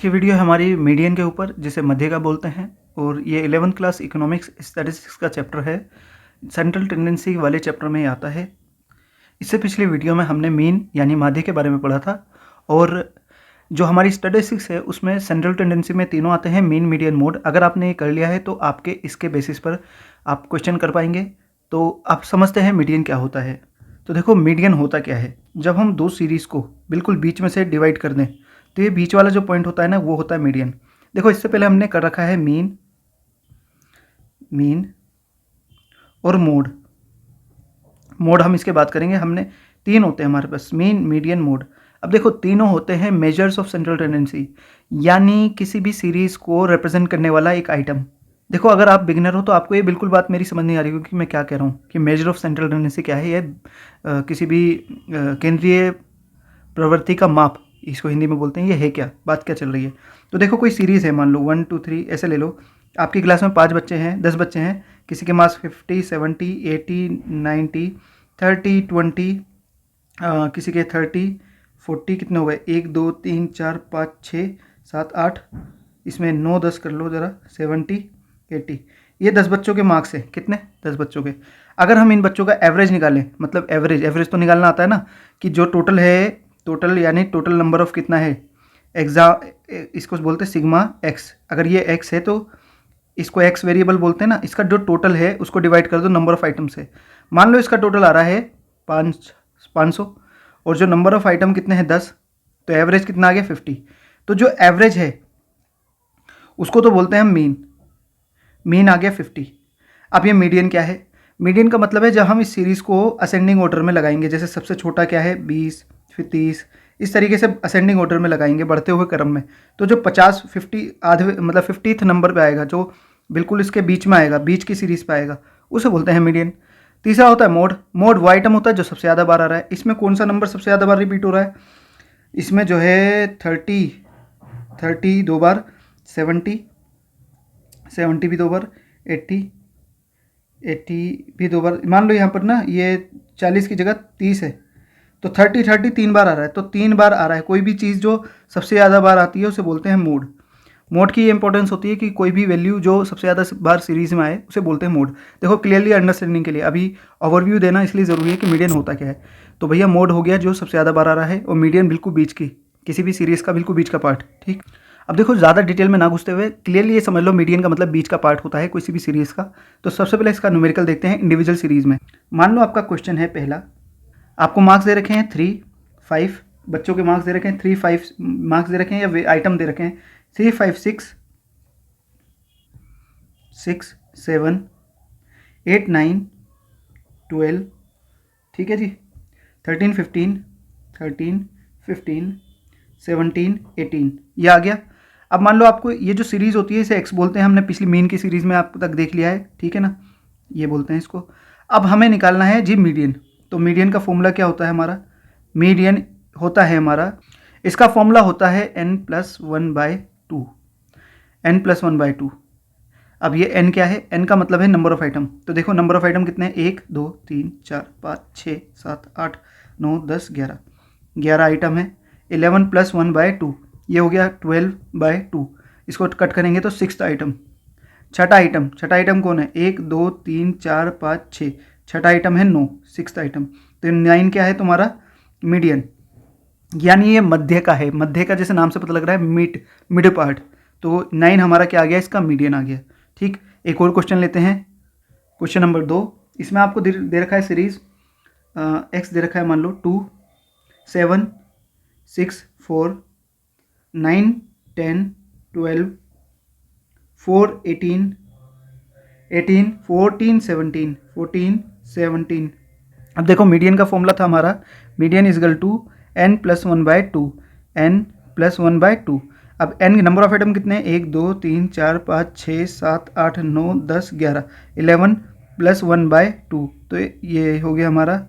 की वीडियो है हमारी मीडियन के ऊपर, जिसे मध्यिका बोलते हैं, और ये 11th क्लास इकोनॉमिक्स स्टैटिस्टिक्स का चैप्टर है। सेंट्रल टेंडेंसी वाले चैप्टर में आता है। इससे पिछली वीडियो में हमने मीन यानी माध्य के बारे में पढ़ा था, और जो हमारी स्टैटिस्टिक्स है उसमें सेंट्रल टेंडेंसी में तीनों आते हैं, मीन, मीडियन, मोड। अगर आपने ये कर लिया है तो आपके इसके बेसिस पर आप क्वेश्चन कर पाएंगे। तो आप समझते हैं मीडियन क्या होता है। तो देखो, मीडियन होता क्या है। जब हम दो सीरीज़ को बिल्कुल बीच में से डिवाइड कर दें तो ये बीच वाला जो पॉइंट होता है ना, वो होता है मीडियन। देखो, इससे पहले हमने कर रखा है मीन, मीन और मोड। मोड हम इसके बात करेंगे। हमने तीन होते हैं हमारे पास, मीन, मीडियन, मोड। अब देखो, तीनों होते हैं मेजर्स ऑफ सेंट्रल टेंडेंसी, यानी किसी भी सीरीज़ को रिप्रेजेंट करने वाला एक आइटम। देखो, अगर आप बिगिनर हो तो आपको ये बिल्कुल बात मेरी समझ नहीं आ रही होगी कि मैं क्या कह रहा हूँ कि मेजर ऑफ सेंट्रल टेंडेंसी क्या है। ये किसी भी केंद्रीय प्रवृत्ति का माप, इसको हिंदी में बोलते हैं। ये है क्या, बात क्या चल रही है। तो देखो, कोई सीरीज़ है, मान लो 1 2 3 ऐसे ले लो। आपकी क्लास में 5 बच्चे हैं, 10 बच्चे हैं, किसी के मार्क्स 50 70 80 90 30 20, किसी के 30 40, कितने हो गए, 1 2 3 4 5 6 7 8, इसमें 9 10 कर लो ज़रा, 70 80। ये 10 बच्चों के मार्क्स हैं। कितने, 10 बच्चों के। अगर हम इन बच्चों का एवरेज निकालें, मतलब एवरेज तो निकालना आता है ना, कि जो टोटल है, टोटल यानी टोटल नंबर ऑफ कितना है, इसको बोलते हैं सिग्मा एक्स। अगर ये एक्स है तो इसको एक्स वेरिएबल बोलते हैं ना। इसका जो टोटल है उसको डिवाइड कर दो नंबर ऑफ आइटम से। मान लो इसका टोटल आ रहा है 500, और जो नंबर ऑफ आइटम कितने हैं, 10, तो एवरेज कितना आ गया, 50। तो जो एवरेज है उसको तो बोलते हैं हम मीन। मीन आ गया 50। अब ये मीडियन क्या है। मीडियन का मतलब है जब हम इस सीरीज़ को असेंडिंग ऑर्डर में लगाएंगे, जैसे सबसे छोटा क्या है 20, फिर 30, इस तरीके से असेंडिंग ऑर्डर में लगाएंगे, बढ़ते हुए क्रम में। तो जो 50 50 आधे मतलब 50th नंबर पे आएगा, जो बिल्कुल इसके बीच में आएगा, बीच की सीरीज़ पे आएगा, उसे बोलते हैं मीडियन। तीसरा होता है मोड। मोड वो आइटम होता है जो सबसे ज़्यादा बार आ रहा है। इसमें कौन सा नंबर सबसे ज़्यादा बार रिपीट हो रहा है, इसमें जो है 30 दो बार, 70 भी दो बार, 80 भी दो बार। मान लो यहाँ पर ना ये 40 की जगह 30 है, तो 30 3 बार आ रहा है। तो 3 बार आ रहा है कोई भी चीज़ जो सबसे ज़्यादा बार आती है उसे बोलते हैं मोड। मोड की ये इंपॉर्टेंस होती है कि कोई भी वैल्यू जो सबसे ज़्यादा बार सीरीज़ में आए उसे बोलते हैं मोड। देखो, क्लियरली अंडरस्टैंडिंग के लिए अभी ओवरव्यू देना इसलिए ज़रूरी है कि मीडियन होता क्या है। तो भैया, मोड हो गया जो सबसे ज़्यादा बार आ रहा है, और मीडियन बिल्कुल बीच की, किसी भी सीरीज़ का बिल्कुल बीच का पार्ट। ठीक। अब देखो, ज़्यादा डिटेल में ना घुसते हुए क्लियरली ये समझ लो, मीडियन का मतलब बीच का पार्ट होता है किसी भी सीरीज़ का। तो सबसे पहले इसका न्यूमेरिकल देखते हैं इंडिविजुअल सीरीज़ में। मान लो आपका क्वेश्चन है पहला, आपको मार्क्स दे रखे हैं 3 5, बच्चों के मार्क्स दे रखे हैं 3 5 मार्क्स दे रखे हैं, या आइटम दे रखे हैं 3 5 6 7 8 9 12, ठीक है जी, 13 15 17 18, ये आ गया। अब मान लो आपको ये जो सीरीज़ होती है इसे एक्स बोलते हैं। हमने पिछली मीन की सीरीज़ में आप तक देख लिया है, ठीक है ना, ये बोलते हैं इसको। अब हमें निकालना है जी मीडियन। तो मीडियन का फॉर्मूला क्या होता है हमारा, मीडियन होता है हमारा, इसका फॉर्मूला होता है n+1/2, n+1/2। अब ये n क्या है, n का मतलब है नंबर ऑफ आइटम। तो देखो, नंबर ऑफ आइटम कितने हैं, 1 2 3 4 5 6 7 8 9 10 11 आइटम है। 11 + 1/2, ये हो गया 12/2। इसको कट करेंगे तो 6th आइटम। छठा आइटम कौन है, 1 2 3 4 5 6, छठा आइटम है 9, 6th आइटम। तो 9 क्या है तुम्हारा, मीडियन, यानी ये मध्य का है। मध्य का जैसे नाम से पता लग रहा है, मिड पार्ट। तो 9 हमारा क्या आ गया, इसका मीडियन आ गया। ठीक। एक और क्वेश्चन लेते हैं, क्वेश्चन नंबर 2। इसमें आपको दे रखा है सीरीज, एक्स दे रखा है, मान लो 2 7 6 4 9 10 12 4 18 14 17। अब देखो, मीडियन का फॉर्मूला था हमारा, median is equal to n+1/2, n+1/2। अब n नंबर ऑफ आइटम कितने हैं, 1 2 3 4 5 6 7 8 9 10 11, 11 + 1/2। तो ये हो गया हमारा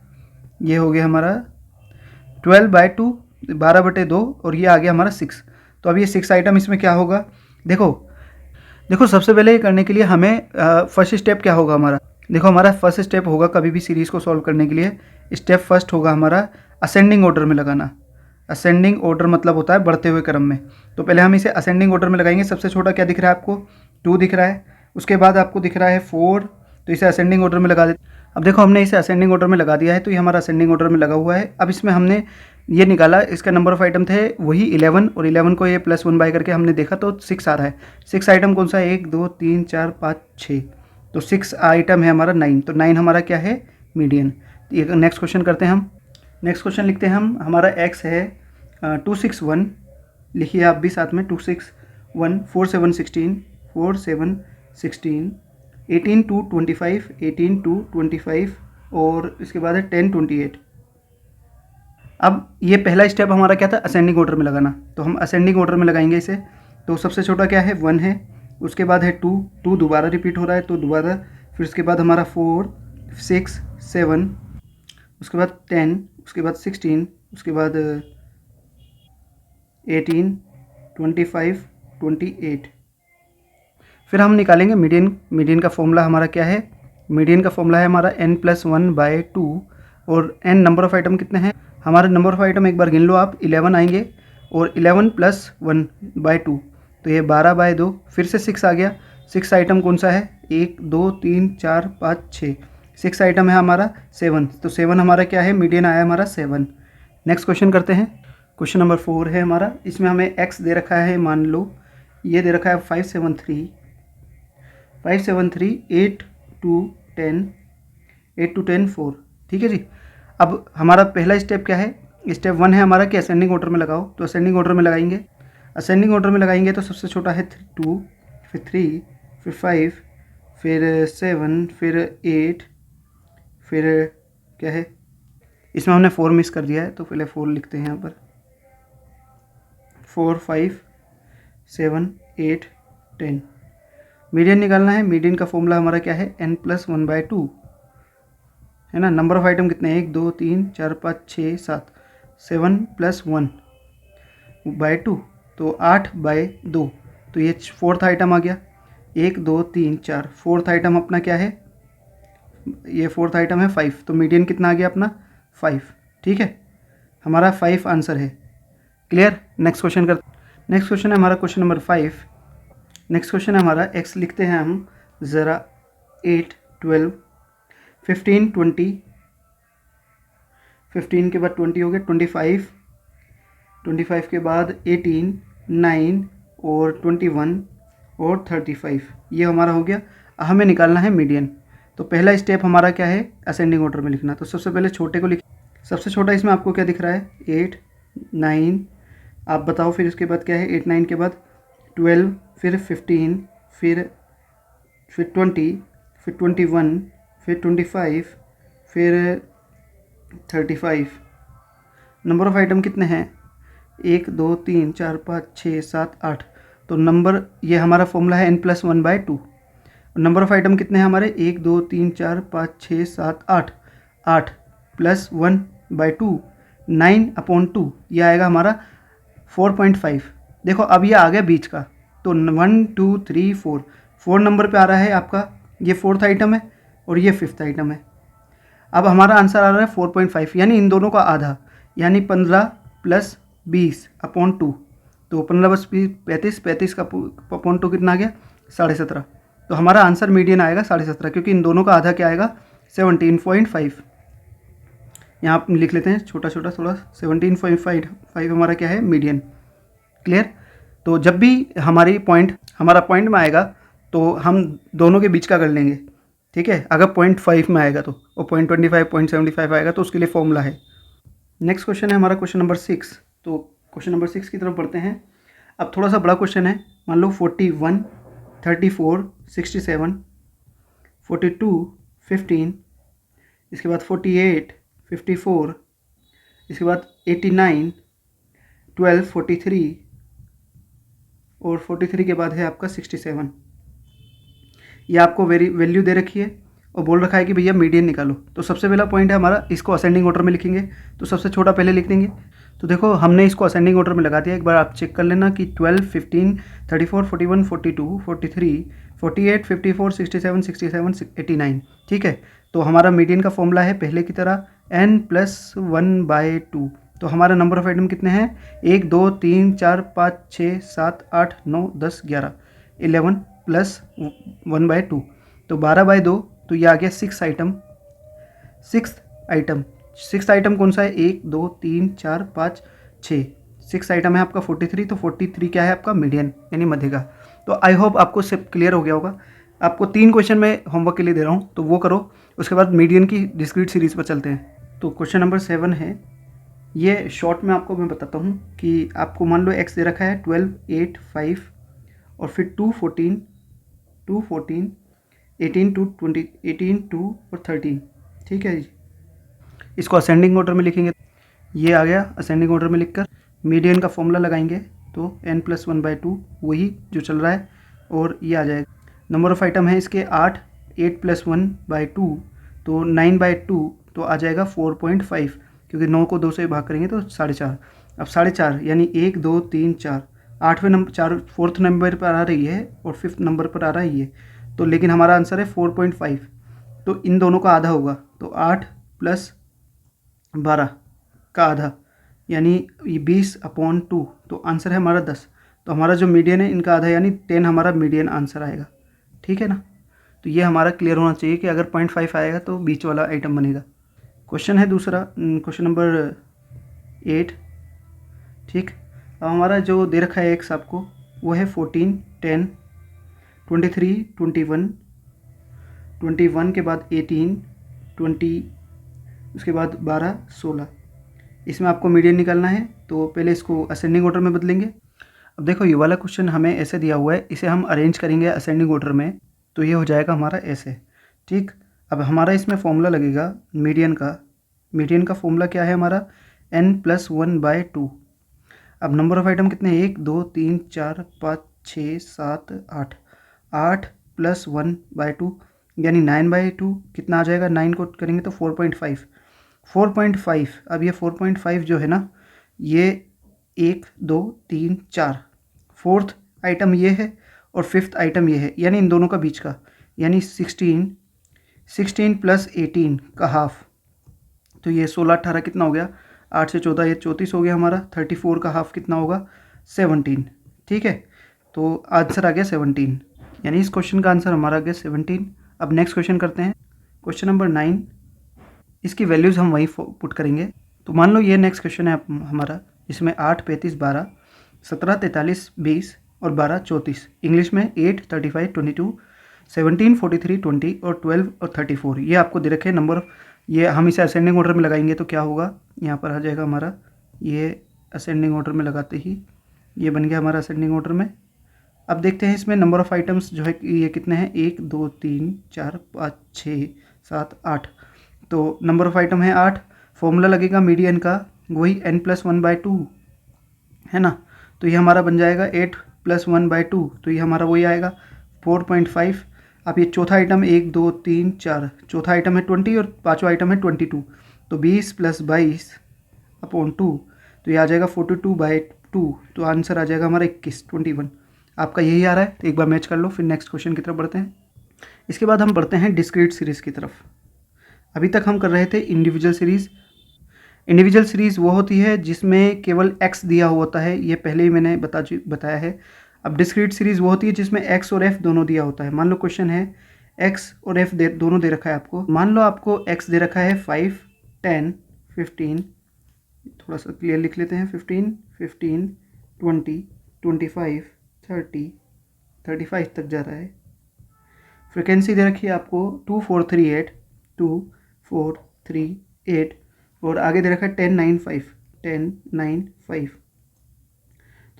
12/2, 12/2, और ये आ गया हमारा 6। तो अब ये 6 आइटम, इसमें क्या होगा, देखो सबसे पहले ये करने के लिए हमें फर्स्ट स्टेप क्या होगा हमारा। देखो, हमारा फर्स्ट स्टेप होगा कभी भी सीरीज़ को सॉल्व करने के लिए, स्टेप फर्स्ट होगा हमारा असेंडिंग ऑर्डर में लगाना। असेंडिंग ऑर्डर मतलब होता है बढ़ते हुए क्रम में। तो पहले हम इसे असेंडिंग ऑर्डर में लगाएंगे। सबसे छोटा क्या दिख रहा है आपको? 2 दिख रहा है। उसके बाद आपको दिख रहा है 4, तो इसे असेंडिंग ऑर्डर में लगा देते। अब देखो हमने इसे असेंडिंग ऑर्डर में लगा दिया है, तो ये हमारा असेंडिंग ऑर्डर में लगा हुआ है। अब इसमें हमने ये निकाला, इसका नंबर ऑफ आइटम थे वही 11, और 11 को ये +1 बाय करके हमने देखा तो 6 आ रहा है। 6 आइटम कौन सा है? 1 2 3 4 5 6, तो 6 आइटम है हमारा 9, तो 9 हमारा क्या है? मीडियन। ये नेक्स्ट क्वेश्चन करते हैं हम। नेक्स्ट क्वेश्चन लिखते हैं हम। हमारा एक्स है 261, लिखिए आप भी साथ में, 261, 4 7 16, 4 7 16, 18 2 25, 18 2 25, और इसके बाद है 10 28। अब ये पहला स्टेप हमारा क्या था? असेंडिंग ऑर्डर में लगाना, तो हम असेंडिंग ऑर्डर में लगाएंगे इसे। तो सबसे छोटा क्या है? 1 है। उसके बाद है 2, 2 दोबारा रिपीट हो रहा है तो दोबारा, फिर उसके बाद हमारा 4 6 7, उसके बाद 10, उसके बाद 16, उसके बाद 18 25 28। फिर हम निकालेंगे मीडियन। मीडियन का फॉर्मूला हमारा क्या है? मीडियन का फॉर्मूला है हमारा n+1/2, और n नंबर ऑफ आइटम कितने हैं? हमारे नंबर ऑफ आइटम एक बार गिन लो आप, 11 आएंगे, और 11 + 1/2, तो ये 12/2। फिर से 6 आ गया। 6 आइटम कौन सा है? 1 2 3 4 5 6, 6 आइटम है हमारा 7, तो 7 हमारा क्या है? मीडियन आया हमारा 7। नेक्स्ट क्वेश्चन करते हैं। क्वेश्चन नंबर 4 है हमारा। इसमें हमें x दे रखा है, मान लो ये दे रखा है 573, 8 2 10, 8 2 10 4, ठीक है जी। अब हमारा पहला स्टेप क्या है? स्टेप 1 है हमारा कि असेंडिंग ऑर्डर में लगाओ, तो असेंडिंग ऑर्डर में लगाएंगे। असेंडिंग ऑर्डर में लगाएंगे तो सबसे छोटा है 2, फिर 3, फिर 5, फिर 7, फिर 8, फिर क्या है? इसमें हमने 4 मिस कर दिया है, तो पहले 4 लिखते हैं यहाँ पर। 4 5 7 8 10। मीडियन निकालना है। मीडियन का फॉर्मूला हमारा क्या है? n+1/2, है ना। नंबर ऑफ आइटम कितने हैं? 1 2 3 4 5 6 7, 7 + 1/2, तो 8/2, तो ये 4th आइटम आ गया। 1 2 3 4, 4th आइटम अपना क्या है? ये 4th आइटम है 5, तो मीडियन कितना आ गया अपना? 5, ठीक है। हमारा 5 आंसर है। क्लियर? नेक्स्ट क्वेश्चन कर। नेक्स्ट क्वेश्चन है हमारा क्वेश्चन नंबर 5। नेक्स्ट क्वेश्चन है हमारा, x लिखते हैं हम ज़रा, 8 12 15 20, 15 के बाद 20 हो गया, 25, 25 के बाद 18 9, और 21, और 35, ये हमारा हो गया। हमें निकालना है मीडियन। तो पहला स्टेप हमारा क्या है? असेंडिंग ऑर्डर में लिखना। तो सबसे पहले छोटे को लिख, सबसे छोटा इसमें आपको क्या दिख रहा है? 8 9, आप बताओ। फिर इसके बाद क्या है? 8 9 के बाद 12, फिर 15, फिर 20, फिर 21, फिर 25, फिर 35। नंबर ऑफ आइटम कितने हैं? 1 2 3 4 5 6 7 8, तो नंबर, ये हमारा फॉर्मूला है n+1/2। नंबर ऑफ आइटम कितने हैं हमारे? 1 2 3 4 5 6 7 8, 8 + 1/2, 9/2, ये आएगा हमारा 4.5। देखो अब ये आ गया बीच का, तो 1 2 3 4, 4 नंबर पे आ रहा है आपका, ये 4th आइटम है, और ये 5th आइटम है। अब हमारा आंसर आ रहा है 4.5, यानी इन दोनों का आधा, यानी 15 + 20/2, तो 15 + 20 35, 35 का /2 कितना आ गया? 17.5। तो हमारा आंसर मीडियन आएगा 17.5, क्योंकि इन दोनों का आधा क्या आएगा? 17.5। यहाँ आप लिख लेते हैं छोटा छोटा थोड़ा, 17.5 हमारा क्या है? मीडियन। क्लियर? तो जब भी हमारा पॉइंट में आएगा तो हम दोनों के बीच का कर लेंगे, ठीक है। अगर 0.5 में आएगा तो, और 0.25 0.75 आएगा तो उसके लिए फॉर्मूला है। नेक्स्ट क्वेश्चन है हमारा क्वेश्चन नंबर 6। तो क्वेश्चन नंबर 6 की तरफ बढ़ते हैं। अब थोड़ा सा बड़ा क्वेश्चन है। मान लो 41 34 67, 42 15, इसके बाद 48 54, इसके बाद 89 12 43, और 43 के बाद है आपका 67। ये आपको वैल्यू दे रखी है और बोल रखा है कि भैया मीडियन निकालो। तो सबसे पहला पॉइंट है हमारा, इसको असेंडिंग ऑर्डर में लिखेंगे। तो सबसे छोटा पहले लिख देंगे। तो देखो हमने इसको असेंडिंग ऑर्डर में लगा दिया। एक बार आप चेक कर लेना कि 12 15 34 41 42 43 48 54 67 67 89, ठीक है। तो हमारा मीडियन का फॉर्मूला है पहले की तरह n+1/2। तो हमारा नंबर ऑफ आइटम कितने हैं, 1 2 3 4 5 6 7 8 9 10 11, 11 प्लस 1/2, तो 12/2, तो ये आ गया 6 आइटम। सिक्स आइटम कौन सा है, 1 2 3 4 5 6, 6 आइटम है आपका 43, तो 43 क्या है आपका, मीडियन यानी मध्य का। तो आई होप आपको सब क्लियर हो गया होगा। आपको 3 क्वेश्चन मैं होमवर्क के लिए दे रहा हूँ, तो वो करो, उसके बाद मीडियन की डिस्क्रीट सीरीज पर चलते हैं। तो क्वेश्चन नंबर 7 है, ये शॉर्ट में आपको मैं बताता हूँ कि आपको मान लो एक्स दे रखा है 12 8 5 और फिर 2 14 18 2 20 18 2 और 13, ठीक है जी। इसको असेंडिंग ऑर्डर में लिखेंगे, ये आ गया असेंडिंग ऑर्डर में लिखकर मीडियन का फॉर्मूला लगाएंगे तो n+1/2 वही जो चल रहा है, और ये आ जाएगा। नंबर ऑफ आइटम है इसके 8, 8+1/2 तो 9/2, तो आ जाएगा 4.5, क्योंकि 9 को 2 से भाग करेंगे तो 4.5। अब 4.5 यानी 1 2 3 4, 8वें नंबर 4th नंबर पर आ रही है और 5th नंबर पर आ रहा है ये, तो लेकिन हमारा आंसर है 4.5, तो इन दोनों का आधा होगा, तो 8 + 12 का आधा यानी 20/2, तो आंसर है हमारा 10। तो हमारा जो मीडियन है इनका आधा यानी 10 हमारा मीडियन आंसर आएगा, ठीक है ना। तो ये हमारा क्लियर होना चाहिए कि अगर 0.5 आएगा तो बीच वाला आइटम बनेगा। क्वेश्चन है दूसरा, क्वेश्चन नंबर 8, ठीक। अब हमारा जो दे रखा है एक्स आपको वो है 14 10 23 21 21 के बाद 18 20, उसके बाद 12 16, इसमें आपको मीडियन निकालना है, तो पहले इसको असेंडिंग ऑर्डर में बदलेंगे। अब देखो ये वाला क्वेश्चन हमें ऐसे दिया हुआ है, इसे हम अरेंज करेंगे असेंडिंग ऑर्डर में, तो ये हो जाएगा हमारा ऐसे, ठीक। अब हमारा इसमें फॉर्मूला लगेगा मीडियन का फॉर्मूला क्या है हमारा, n+1/2। अब नंबर ऑफ आइटम कितने हैं, 1 2 3 4 5 6 7 8, 8 + 1/2 यानी 9/2, कितना आ जाएगा, 9 को करेंगे तो 4.5। अब ये 4.5 जो है ना, ये 1 2 3 4, 4th आइटम ये है और 5th आइटम ये है, यानी इन दोनों का बीच का, यानी 16 + 18 का हाफ, तो ये 16 18 कितना हो गया, 8 से 14 ये 34 हो गया हमारा। 34 का हाफ कितना होगा, 17, ठीक है। तो आंसर आ गया 17, यानी इस क्वेश्चन का आंसर हमारा आ गया 17। अब नेक्स्ट क्वेश्चन करते हैं, क्वेश्चन नंबर 9, इसकी वैल्यूज़ हम वहीं पुट करेंगे। तो मान लो ये नेक्स्ट क्वेश्चन है हमारा, इसमें 8 35 12 17 43 20 और 12 34, इंग्लिश में 8 35 22 17 43 20 और 12 और 34, ये आपको दे रखे नंबर। ये हम इसे असेंडिंग ऑर्डर में लगाएंगे तो क्या होगा, यहाँ पर आ जाएगा हमारा, ये असेंडिंग ऑर्डर में लगाते ही ये बन गया हमारा असेंडिंग ऑर्डर में। अब देखते हैं इसमें नंबर ऑफ़ आइटम्स जो है ये कितने हैं, 1 2 3 4 5 6 7 8, तो नंबर ऑफ़ आइटम है 8। फॉर्मूला लगेगा मीडियन का वही n+1/2 है ना, तो ये हमारा बन जाएगा 8 + 1/2, तो ये हमारा वही आएगा 4.5। अब ये चौथा आइटम 1 2 3 4, चौथा आइटम है 20 और पाँचवा आइटम है 22, तो 20 + 22/2, तो ये आ जाएगा 42/2, तो आंसर आ जाएगा हमारा 21 आपका यही आ रहा है। तो एक बार मैच कर लो, फिर नेक्स्ट क्वेश्चन की तरफ बढ़ते हैं। इसके बाद हम बढ़ते हैं डिस्क्रीट सीरीज़ की तरफ। अभी तक हम कर रहे थे इंडिविजुअल सीरीज़। इंडिविजुअल सीरीज़ वो होती है जिसमें केवल x दिया हुआ होता है, ये पहले ही मैंने बताया है। अब डिस्क्रीट सीरीज़ वो होती है जिसमें x और f दोनों दिया होता है। मान लो क्वेश्चन है x और f दोनों दे रखा है आपको। मान लो आपको x दे रखा है 5 10 15, थोड़ा सा क्लियर लिख लेते हैं, 15 15 20 25 30 35 तक जा रहा है। फ्रिक्वेंसी दे रखी है आपको 2438 2438 और आगे दे रखा है 1095।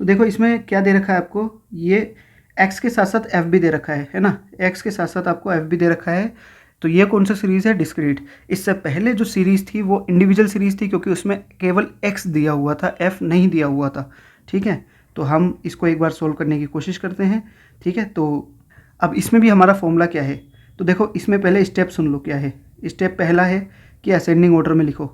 तो देखो इसमें क्या दे रखा है आपको, ये x के साथ साथ f भी दे रखा है ना, x के साथ साथ आपको f भी दे रखा है। तो ये कौन सा सीरीज़ है, डिस्क्रीट। इससे पहले जो सीरीज़ थी वो इंडिविजुअल सीरीज़ थी, क्योंकि उसमें केवल x दिया हुआ था, f नहीं दिया हुआ था, ठीक है। तो हम इसको एक बार सोल्व करने की कोशिश करते हैं, ठीक है। तो अब इसमें भी हमारा फॉर्मूला क्या है, तो देखो इसमें पहले स्टेप सुन लो क्या है। स्टेप पहला है कि असेंडिंग ऑर्डर में लिखो,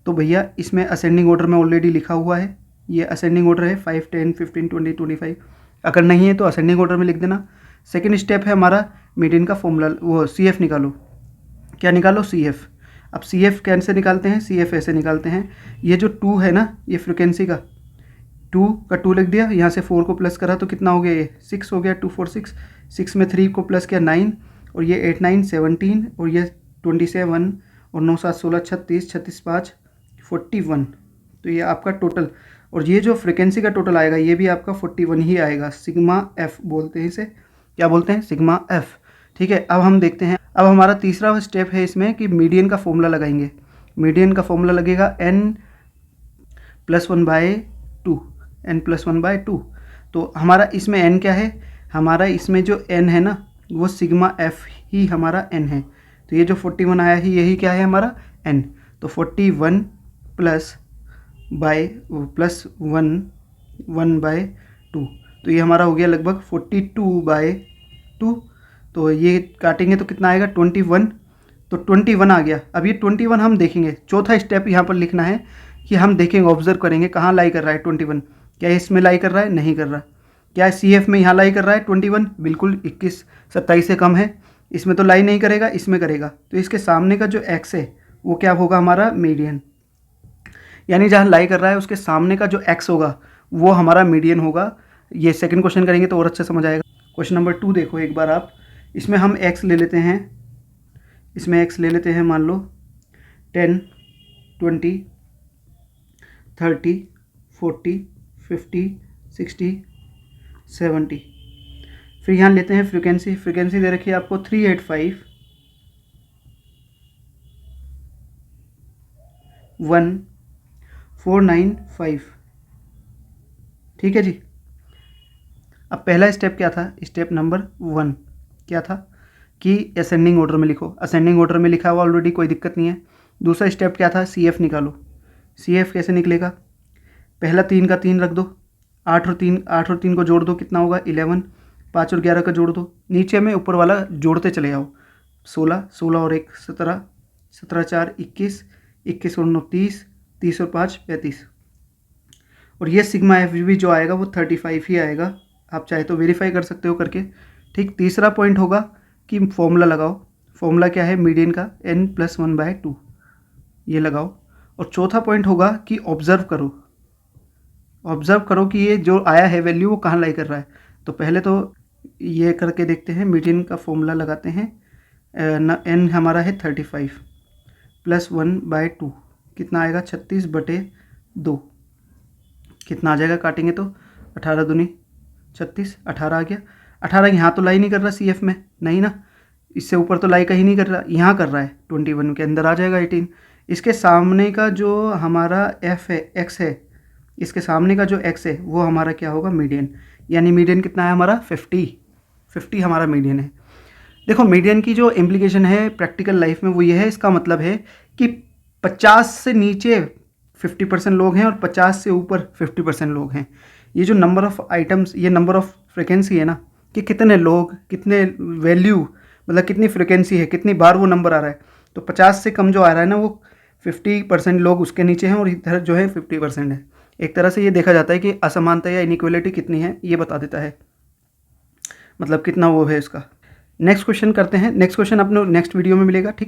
तो भैया इसमें असेंडिंग ऑर्डर में ऑलरेडी लिखा हुआ है, ये असेंडिंग ऑर्डर है 5 10 15 20 25। अगर नहीं है तो असेंडिंग ऑर्डर में लिख देना। सेकंड स्टेप है हमारा मीडियन का फॉर्मूला, वो CF निकालो। क्या निकालो, CF। अब सी एफ कैसे निकालते हैं, सी एफ ऐसे निकालते हैं, ये जो 2 है ना, ये फ्रिक्वेंसी का 2 का 2 लिख दिया, यहाँ से 4 को प्लस करा तो कितना हो गया, ये 6 हो गया, 2 4 6, 6 में 3 को प्लस किया 9, और ये 8 9 17, और ये 27, और 9 7 16 36, 36 5 41। तो ये आपका टोटल, और ये जो फ्रिक्वेंसी का टोटल आएगा ये भी आपका 41 ही आएगा। सिग्मा एफ बोलते हैं इसे, क्या बोलते हैं, सिग्मा एफ। ठीक है, अब हम देखते हैं, अब हमारा तीसरा स्टेप है इसमें कि मीडियन का फॉर्मूला लगाएंगे। मीडियन का फॉर्मूला लगेगा n + 1/2, n+1/2। तो हमारा इसमें n क्या है, हमारा इसमें जो n है ना वो सिग्मा एफ ही हमारा n है। तो ये जो 41 आया ही यही क्या है हमारा n। तो 41 + 1/2, तो ये हमारा हो गया लगभग 42/2। तो ये काटेंगे तो कितना आएगा 21, तो 21 आ गया। अब ये 21 हम देखेंगे, चौथा स्टेप यहाँ पर लिखना है कि हम देखेंगे, ऑब्जर्व करेंगे कहाँ लाई कर रहा है 21, क्या इसमें लाई कर रहा है, नहीं कर रहा। क्या सी एफ में यहाँ लाई कर रहा है 21, बिल्कुल 21 27 से कम है, इसमें तो लाई नहीं करेगा, इसमें करेगा। तो इसके सामने का जो एक्स है वो क्या होगा हमारा मीडियन, यानी जहाँ लाई कर रहा है उसके सामने का जो एक्स होगा वो हमारा मीडियन होगा। ये सेकंड क्वेश्चन करेंगे तो और अच्छा समझ आएगा। क्वेश्चन नंबर 2 देखो एक बार आप, इसमें हम एक्स ले लेते हैं, इसमें एक्स ले लेते हैं, मान लो 10 20 30 40 50 60 70। फिर यहाँ लेते हैं फ्रीक्वेंसी, फ्रीक्वेंसी दे रखी है आपको 385 1495। ठीक है जी। अब पहला स्टेप क्या था, स्टेप नंबर 1 क्या था कि असेंडिंग ऑर्डर में लिखो, असेंडिंग ऑर्डर में लिखा हुआ ऑलरेडी, कोई दिक्कत नहीं है। दूसरा स्टेप क्या था, सी एफ निकालो। सी एफ कैसे निकलेगा, पहला 3 का 3 रख दो, 8 और 3 को जोड़ दो, कितना होगा 11, 5 और 11 का जोड़ दो, नीचे में ऊपर वाला जोड़ते चले जाओ, 16 16 और 1 17, 17 4 21, 21 और 9 30, 30 और 5 35। और ये सिग्मा एफ भी जो आएगा वो 35 ही आएगा। आप चाहे तो वेरीफाई कर सकते हो करके। ठीक, तीसरा पॉइंट होगा कि फॉर्मूला लगाओ। फॉर्मूला क्या है मीडियन का, n+1/2, ये लगाओ। और चौथा पॉइंट होगा कि ऑब्जर्व करो, ऑब्जर्व करो कि ये जो आया है वैल्यू वो कहाँ लाई कर रहा है। तो पहले तो ये करके देखते हैं, मीडियन का फॉर्मूला लगाते हैं। n हमारा है 35 + 1/2, कितना आएगा 36/2, कितना आ जाएगा, काटेंगे तो 18 दूनी 36, 18 आ गया। 18 यहाँ तो लाई नहीं कर रहा सी एफ में, नहीं ना, इससे ऊपर तो लाई कहीं नहीं कर रहा, यहाँ कर रहा है, 21 के अंदर आ जाएगा 18। इसके सामने का जो हमारा एफ है, एक्स है, इसके सामने का जो एक्स है वो हमारा क्या होगा मीडियन, यानी मीडियन कितना है हमारा 50 हमारा मीडियन है। देखो मीडियन की जो इम्प्लीकेशन है प्रैक्टिकल लाइफ में वो ये है, इसका मतलब है कि 50 से नीचे 50% लोग हैं और 50 से ऊपर 50% लोग हैं। ये जो नंबर ऑफ़ आइटम्स, ये नंबर ऑफ़ फ्रिक्वेंसी है ना, कि कितने लोग, कितने वैल्यू, मतलब कितनी फ्रिक्वेंसी है, कितनी बार वो नंबर आ रहा है। तो 50 से कम जो आ रहा है ना वो 50% लोग उसके नीचे हैं, और इधर जो है 50% है। एक तरह से ये देखा जाता है कि असमानता या इनइक्वालिटी कितनी है, ये बता देता है, मतलब कितना वो है इसका। नेक्स्ट क्वेश्चन करते हैं, नेक्स्ट क्वेश्चन अपने नेक्स्ट वीडियो में मिलेगा, ठीक है।